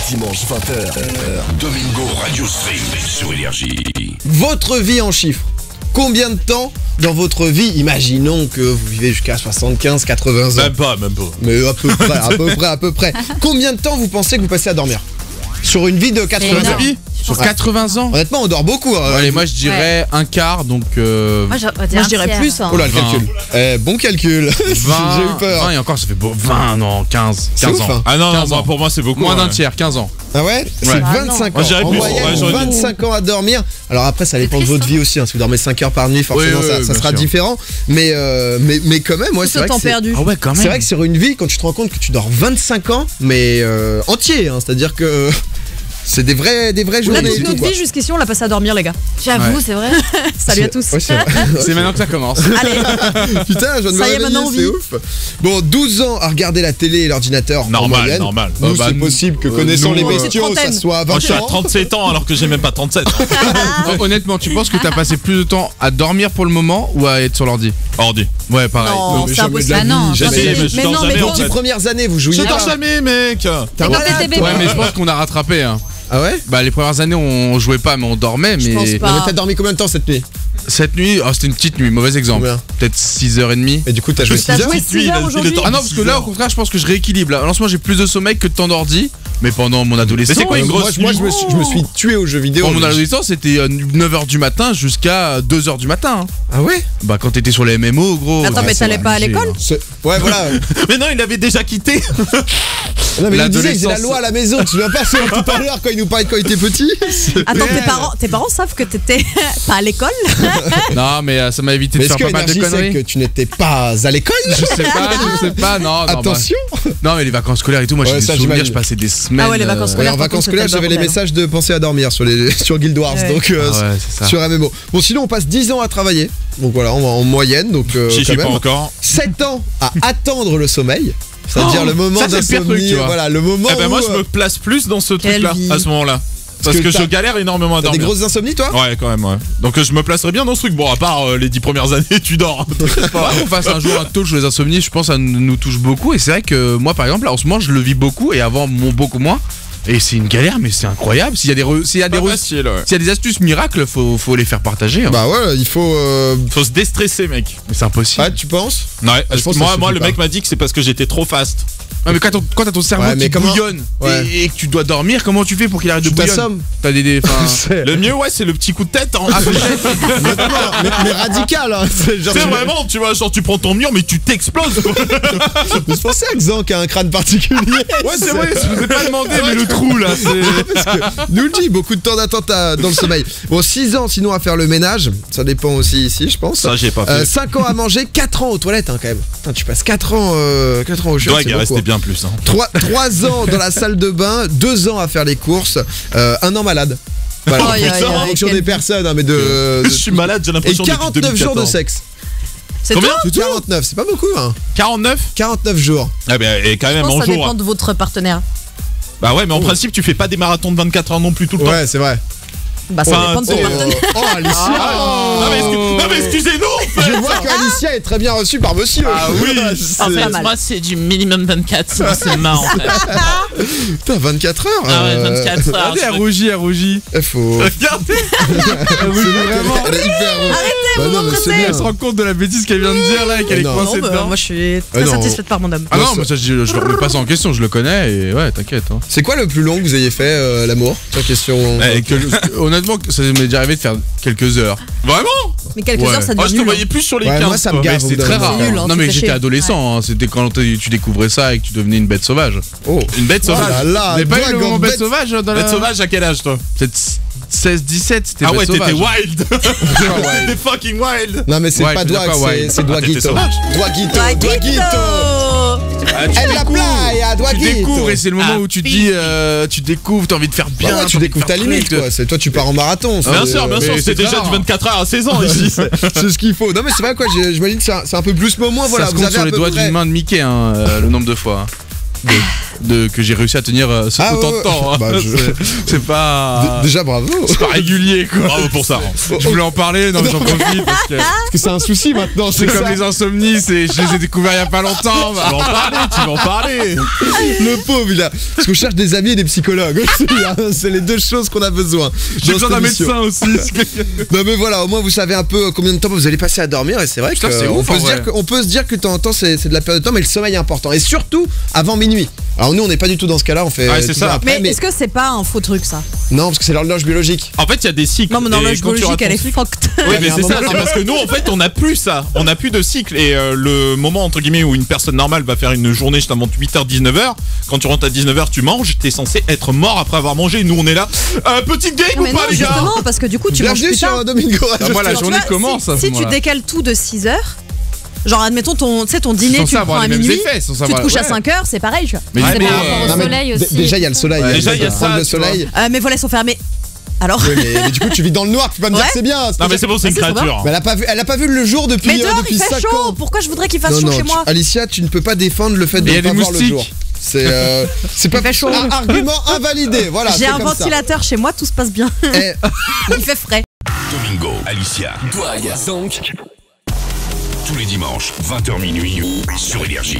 Dimanche 20h. Domingo Radio Stream sur Énergie. Votre vie en chiffres. Combien de temps dans votre vie, imaginons que vous vivez jusqu'à 75, 80 ans. Même pas. Mais à peu près. Combien de temps vous pensez que vous passez à dormir? Sur une vie de 80 ans. Sur 80 ans. Honnêtement, on dort beaucoup. Allez, moi je dirais un quart, donc. Moi je dirais plus. Hein. Oh là, le calcul. Bon calcul. 20, J'ai eu peur. 20 et encore, ça fait 20, non, 15 C'est ouf, ans. hein. Ah non, 15 ans. pour moi c'est beaucoup. Moins d'un tiers, 15 ans. Ah ouais, c'est Ouais. 25 ans. Moi, j'irais En plus. moyenne, Ouais, j'aurais dit. 25 ans à dormir. Alors après, ça dépend de triste, votre vie aussi. Hein. Si vous dormez 5 heures par nuit, forcément, Oui, ça bien sera sûr. différent. Mais quand même, ouais, Tout c'est vrai ce temps que c'est... perdu. Ah ouais, quand même. C'est vrai que sur une vie, quand tu te rends compte que tu dors 25 ans, mais entier, hein, c'est-à-dire que c'est des vraies Là, journées. et toute tout, notre quoi. vie jusqu'ici, on l'a passé à dormir, les gars. J'avoue, Ouais. c'est vrai. Salut à tous. Ouais, c'est vrai. C'est maintenant que ça commence. Allez, Putain, je viens de me Ça y est, réveiller, maintenant, on c'est vit. ouf. Bon, 12 ans à regarder la télé et l'ordinateur. en moyenne. Normal. Nous, Bah, c'est possible que connaissant nous, les petite bestiaux, ça trentaine. soit à 20 Moi je suis à ans. 37 ans alors que j'ai même pas 37. Honnêtement, tu penses que t'as passé plus de temps à dormir pour le moment ou à être sur l'ordi? Ordi. Ouais, pareil. non, mais c'est jamais de la impossible. vie, non, jamais. J'essaie, mais je dors jamais mais en non, Les fait. premières années, vous jouiez Je dors pas. jamais, mec. T'es un quand malade, t'étais bébé. toi. Ouais, mais je pense qu'on a rattrapé. Hein. Ah ouais? Bah, les premières années, on jouait pas, mais on dormait. Je Mais pense pas. Non, mais t'as dormi combien de temps cette nuit? cette nuit, c'était une petite nuit, mauvais exemple. Combien? Peut-être 6h30. Et du coup, t'as joué 6 T'as heures? joué Petite nuit, 6 il a heures dit, aujourd'hui. il est temps. Ah non, parce que là, au contraire, je pense que je rééquilibre. Là, en ce moment, j'ai plus de sommeil que de temps d'ordi. Mais pendant mon adolescence. Mais c'est quoi une grosse Moi, nuit? je me suis tué aux jeux vidéo. Pendant mon adolescence, c'était 9h du matin jusqu'à 2h du matin. Hein. Ah ouais? Bah, quand t'étais sur les MMO, gros. Attends, ouais, mais c'est t'allais pas à obligé, l'école? hein. Ouais, voilà. Mais non, il avait déjà quitté. Non, mais il nous disait que c'est la L'adolescence. loi à la maison. Tu te souviens pas tout à l'heure quand il nous parlait de quand il était petit? Attends, tes parents savent que t'étais pas à l'école? Non, mais ça m'a évité Mais de est-ce faire que pas mal de Énergie sait conneries. que tu n'étais pas à l'école? Je sais pas, non. Attention. Non, mais les vacances scolaires et tout, moi Ouais, j'ai des ça, souvenirs, j'imagine. je passais des semaines. Ah ouais, les vacances Ouais, scolaires. en par vacances contre, scolaires, c'était j'avais le les bordel. messages de penser à dormir sur Guild Wars, Ouais. donc Ah ouais, c'est ça. sur MMO. Bon, sinon on passe 10 ans à travailler. Donc voilà, on va en moyenne, donc J'y quand suis pas même. encore. 7 ans à attendre le sommeil. C'est-à-dire Oh, le moment ça, c'est le pire truc, d'insomnie, tu vois. voilà, le moment Eh ben moi où je me place plus dans ce Quelle truc-là vie. à ce moment-là. Parce que que t'as- je galère énormément à t'as des dormir. grosses insomnies toi? Ouais, quand même, ouais. Donc je me placerais bien dans ce truc. Bon, à part les 10 premières années, tu dors. On fasse un jour un talk sur les insomnies, je pense que ça nous touche beaucoup. Et c'est vrai que moi, par exemple, là, en ce moment, je le vis beaucoup et avant, beaucoup moins. Et c'est une galère, mais c'est incroyable. S'il y a Facile, ouais. s'il y a des astuces miracles, faut les faire partager. Hein. Bah ouais, il faut. Faut se déstresser, mec. Mais c'est impossible. Ouais, tu penses? Ouais, je pense que ça moi suffit le mec m'a dit que c'est parce que j'étais trop fast. Ouais, mais quand t'as ton cerveau Ouais, mais qui comment- bouillonne Ouais. et que tu dois dormir, comment tu fais pour qu'il arrête Tu de bouillonner? t'assommes. T'as enfin, Le mieux, ouais, c'est le petit coup de tête. Hein. mais radical, hein. C'est genre, C'est tu- vraiment, tu vois, genre tu prends ton mur, mais tu t'exploses. quoi. C'est pour ça que Zank a un crâne particulier. Ouais, c'est vrai, je vous ai pas demandé, mais le trou là, c'est. Parce que nous le dit, beaucoup de temps d'attente dans le sommeil. Bon, 6 ans sinon à faire le ménage, ça dépend aussi ici, je pense. Ça, j'ai pas fait. 5 ans à manger, 4 ans aux toilettes hein, quand même. Putain, tu passes 4 ans au chiottes, Doig c'est est resté beaucoup, bien plus. Hein. 3 ans dans la salle de bain, 2 ans à faire les courses, 1 an malade. Voilà, Aïe, aïe, en aïe, fonction quelle des personnes, hein, mais de... Je suis malade, j'ai Et l'impression depuis 49 jours de 2014. sexe. C'est Combien tout? 49, c'est pas beaucoup hein. 49 49 jours. Ah ben, et quand Je même pense en que ça jour. dépend de votre partenaire. Bah ouais, mais en principe, tu fais pas des marathons de 24 heures non plus tout le temps. Ouais, c'est vrai. Bah, ça Enfin, dépend de c'est- ton partenaire. Oh, Alicia. Non mais excusez-nous. Je vois qu'Alicia est très bien reçue par monsieur. Ah oui. En fait, moi, c'est du minimum 24, sinon c'est marrant en fait. Putain, 24 heures. Ah ouais, 24 heures. Regardez, elle rougit. Faut. Regardez. Vraiment. Elle est hyper. Bah non, mais c'est bien. Elle se rend compte de la bêtise qu'elle vient de dire là et qu'elle est Non. coincée Non, bah, dedans. moi je suis très non. satisfaite par mon homme. Ah non, mais ça, je le remets pas ça en question, je le connais et ouais, t'inquiète. Hein. C'est quoi le plus long que vous ayez fait l'amour? C'est la question. Honnêtement, ça m'est déjà arrivé de faire quelques heures. Vraiment? Mais quelques Ouais. heures, ça Moi, devient je te nul. voyais plus sur les Ouais, 15. moi, ça me quoi. gave. Mais c'est très rare. nul, hein, Non, tout mais caché. j'étais adolescent, hein, c'était quand tu découvrais ça et que tu devenais une bête sauvage. Oh. Une bête Oh sauvage. là là. Vous avez pas eu le Dragon moment bête bête. sauvage dans la. Bête sauvage à quel âge toi? Peut-être 16-17, c'était Ah bête ouais, t'étais sauvage. wild. T'étais fucking wild. Non, mais c'est Ouais, pas je suis Dwag, d'accord, ouais. c'est Ah, t'étais Dwaguito. sauvage. Dwaguito. Draguito. Ah, tu Elle la découvres. playa, Tu Dwaguito. découvres et c'est le moment où tu te dis, tu découvres, t'as envie de faire bien. Bah ouais, tu t'as envie de découvres faire ta limite truc, quoi. C'est toi, tu pars en marathon. Bien sûr, mais c'est c'est déjà très du rare. 24 heures à 16 ans ici. C'est ce qu'il faut. Non, mais c'est vrai quoi. J'imagine que c'est un peu plus, mais au moins voilà. Ça se Vous compte avez sur à les peu doigts près. d'une main de Mickey, hein, le nombre de fois. que j'ai réussi à tenir autant de temps. Hein. Bah, c'est pas. Déjà bravo. C'est pas régulier quoi. Bravo pour ça. Je voulais en parler, non mais j'en profite parce que Parce que c'est un souci maintenant. c'est comme ça. les insomnies, je les ai découverts il y a pas longtemps. Tu vas en parler, tu vas en parler. Le pauvre, il a. Parce qu'on cherche des amis et des psychologues aussi. Hein. C'est les deux choses qu'on a besoin. J'ai dans besoin cette d'un émission. médecin aussi. Non mais voilà, au moins vous savez un peu combien de temps vous allez passer à dormir et c'est vrai Putain, que c'est ouf, en vrai. on peut se dire que de temps en temps c'est de la période de temps, mais le sommeil est important et surtout avant minuit. Alors nous on n'est pas du tout dans ce cas-là, on fait Ouais, c'est toujours ça. après, Mais est-ce que c'est pas un faux truc ça? non parce que c'est l'horloge biologique. En fait, il y a des cycles. Non, mais dans Et l'horloge quand tu biologique, auras elle ton est cycle- fucked. Oui, mais Il y a un c'est ça, moment- c'est parce que nous, en fait, on n'a plus ça. On n'a plus de cycle. Et le moment, entre guillemets, où une personne normale va faire une journée, je t'invente 8h, 19h. Quand tu rentres à 19h, tu manges, t'es censé être mort après avoir mangé. Nous, on est là. Petite game Non, ou mais pas, non, les gars? justement, parce que du coup, tu manges Bienvenue plus tard. sur Domingo. Ah, moi, la Tu journée vois, commence à ce si tu moment-là. décales tout de 6 heures, genre admettons ton dîner, Censé tu le avoir prends à les mêmes minuit, effets, sans tu savoir- te couches à ouais. 5 heures, c'est pareil, tu vois. Mais Ouais, du mais, coup, au Non, mais soleil aussi. déjà il y a le soleil. Ouais. Déjà, il y a prendre ça, le tu vois. soleil. Mes volets sont fermés. Alors, Oui, mais du coup tu vis dans le noir, tu peux pas me dire Ouais. que c'est bien. Non, mais c'est bon, c'est une C'est trop créature. Mais elle a pas vu le jour depuis mais dehors depuis il fait 5 chaud. ans. Pourquoi je voudrais qu'il fasse Non, chaud non, chez moi? Alicia, tu ne peux pas défendre le fait de Et il y ne a pas des voir le moustiques. jour. C'est pas fait chaud. un argument invalidé. Voilà. J'ai c'est un comme ça. ventilateur chez moi, tout se passe bien. Eh, Il fait frais. Domingo, Alicia, Douag, donc tous les dimanches 20h minuit sur Énergie.